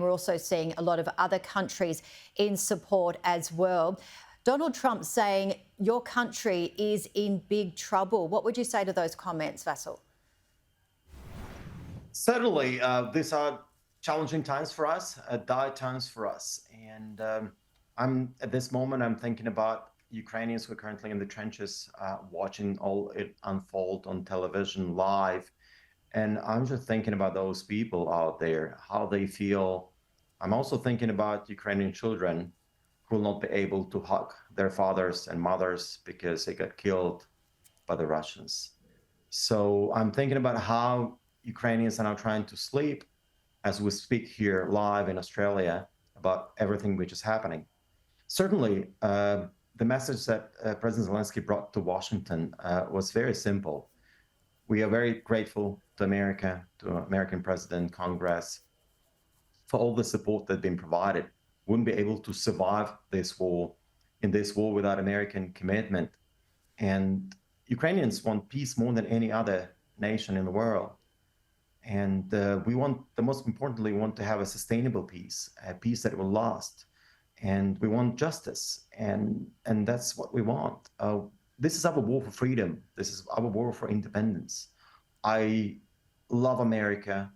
We're also seeing a lot of other countries in support as well. Donald Trump saying your country is in big trouble. What would you say to those comments, Vasyl? Certainly, these are challenging times for us, dire times for us. And I'm at this moment, I'm thinking about Ukrainians who are currently in the trenches, watching all it unfold on television live. And I'm just thinking about those people out there, how they feel. I'm also thinking about Ukrainian children who will not be able to hug their fathers and mothers because they got killed by the Russians. So I'm thinking about how Ukrainians are now trying to sleep as we speak here live in Australia about everything which is happening. Certainly, the message that President Zelenskyy brought to Washington was very simple. We are very grateful to America, to American President, Congress, for all the support that's been provided. Wouldn't be able to survive this war, in this war without American commitment. And Ukrainians want peace more than any other nation in the world. And we want, the most importantly, we want to have a sustainable peace, a peace that will last. And we want justice, and that's what we want. This is our war for freedom. This is our war for independence. I love America.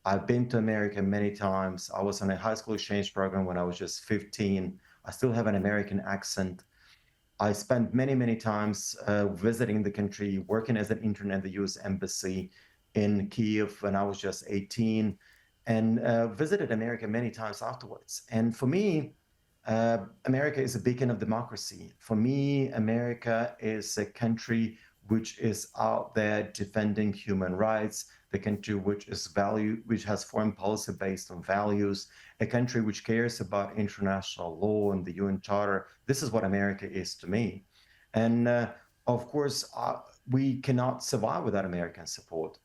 I've been to America many times. I was on a high school exchange program when I was just 15. I still have an American accent. I spent many, many times visiting the country, working as an intern at the US Embassy in Kiev when I was just 18, and visited America many times afterwards. And for me, America is a beacon of democracy. For me, America is a country which is out there defending human rights, the country which has foreign policy based on values, a country which cares about international law and the UN Charter. This is what America is to me. And of course, we cannot survive without American support.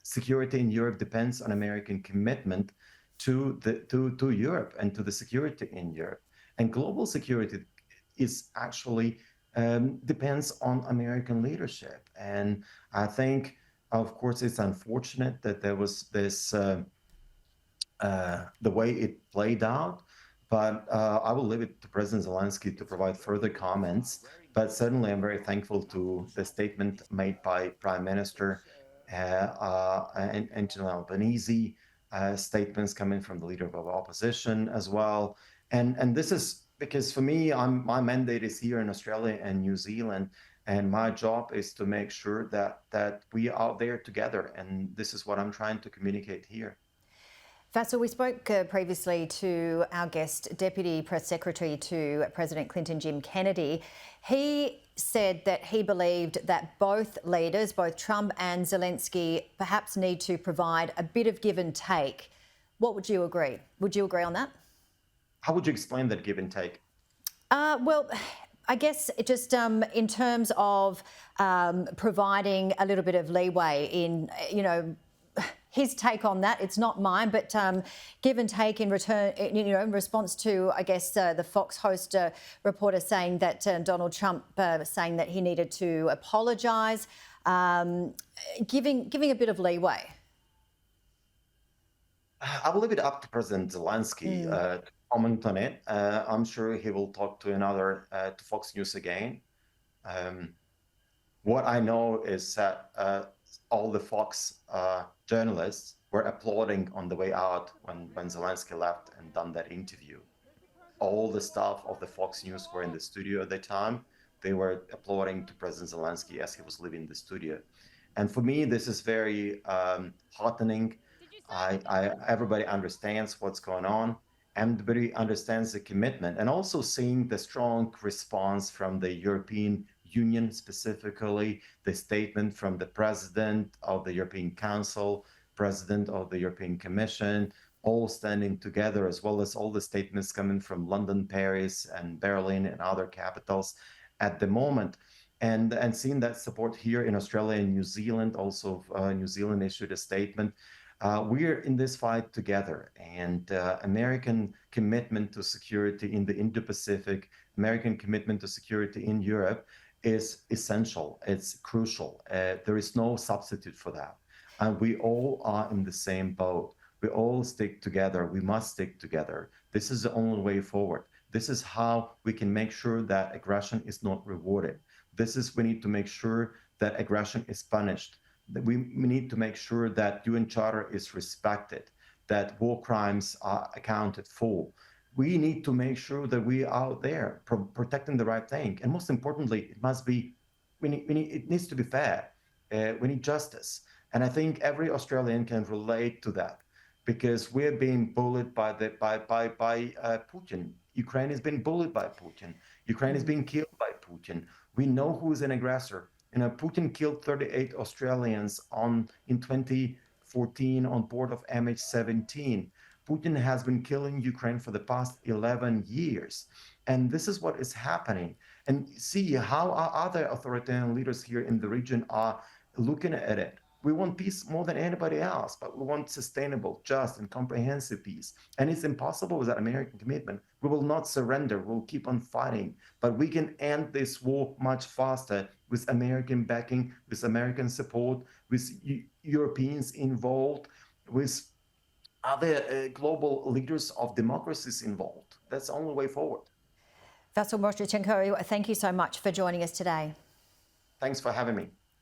Security in Europe depends on American commitment to Europe and to the security in Europe. And global security is actually depends on American leadership. And I think, of course, it's unfortunate that there was this, the way it played out, but I will leave it to President Zelenskyy to provide further comments. But certainly, I'm very thankful to the statement made by Prime Minister Anthony Albanese, statements coming from the leader of opposition as well. And this is because for me, my mandate is here in Australia and New Zealand, and my job is to make sure that we are out there together. And this is what I'm trying to communicate here. Vasyl, we spoke previously to our guest, Deputy Press Secretary to President Clinton, Jim Kennedy. He said that he believed that both leaders, both Trump and Zelenskyy, perhaps need to provide a bit of give and take. What would you agree? Would you agree on that? How would you explain that give and take? Well, I guess just in terms of providing a little bit of leeway in, his take on that. It's not mine, but give and take in return, in response to, I guess, the Fox host reporter saying that Donald Trump saying that he needed to apologise, giving a bit of leeway. I will leave it up to President Zelenskyy to comment on it. I'm sure he will talk to to Fox News again. What I know is that all the Fox journalists were applauding on the way out when Zelenskyy left and done that interview. All the staff of the Fox News were in the studio at the time. They were applauding to President Zelenskyy as he was leaving the studio. And for me, this is very heartening. Everybody understands what's going on. Everybody understands the commitment, and also seeing the strong response from the European Union, specifically the statement from the President of the European Council, President of the European Commission, all standing together, as well as all the statements coming from London, Paris, and Berlin and other capitals at the moment. And seeing that support here in Australia and New Zealand, also New Zealand issued a statement. We're in this fight together, and American commitment to security in the Indo-Pacific, American commitment to security in Europe is essential. It's crucial. There is no substitute for that. And we all are in the same boat. we all stick together. We must stick together. This is the only way forward. This is how we can make sure that aggression is not rewarded. We need to make sure that aggression is punished. That we need to make sure that UN Charter is respected, that war crimes are accounted for. We need to make sure that we are out there protecting the right thing. And most importantly, it needs to be fair. We need justice. And I think every Australian can relate to that because we're being bullied by Putin. Ukraine is being bullied by Putin. Ukraine is being killed by Putin. We know who is an aggressor. Putin killed 38 Australians in 2014 on board of MH17. Putin has been killing Ukraine for the past 11 years. And this is what is happening. And see how our other authoritarian leaders here in the region are looking at it. We want peace more than anybody else, but we want sustainable, just, and comprehensive peace. And it's impossible without American commitment. We will not surrender. We'll keep on fighting. But we can end this war much faster with American backing, with American support, with Europeans involved, with other global leaders of democracies involved. That's the only way forward. Vasyl Myroshnychenko, thank you so much for joining us today. Thanks for having me.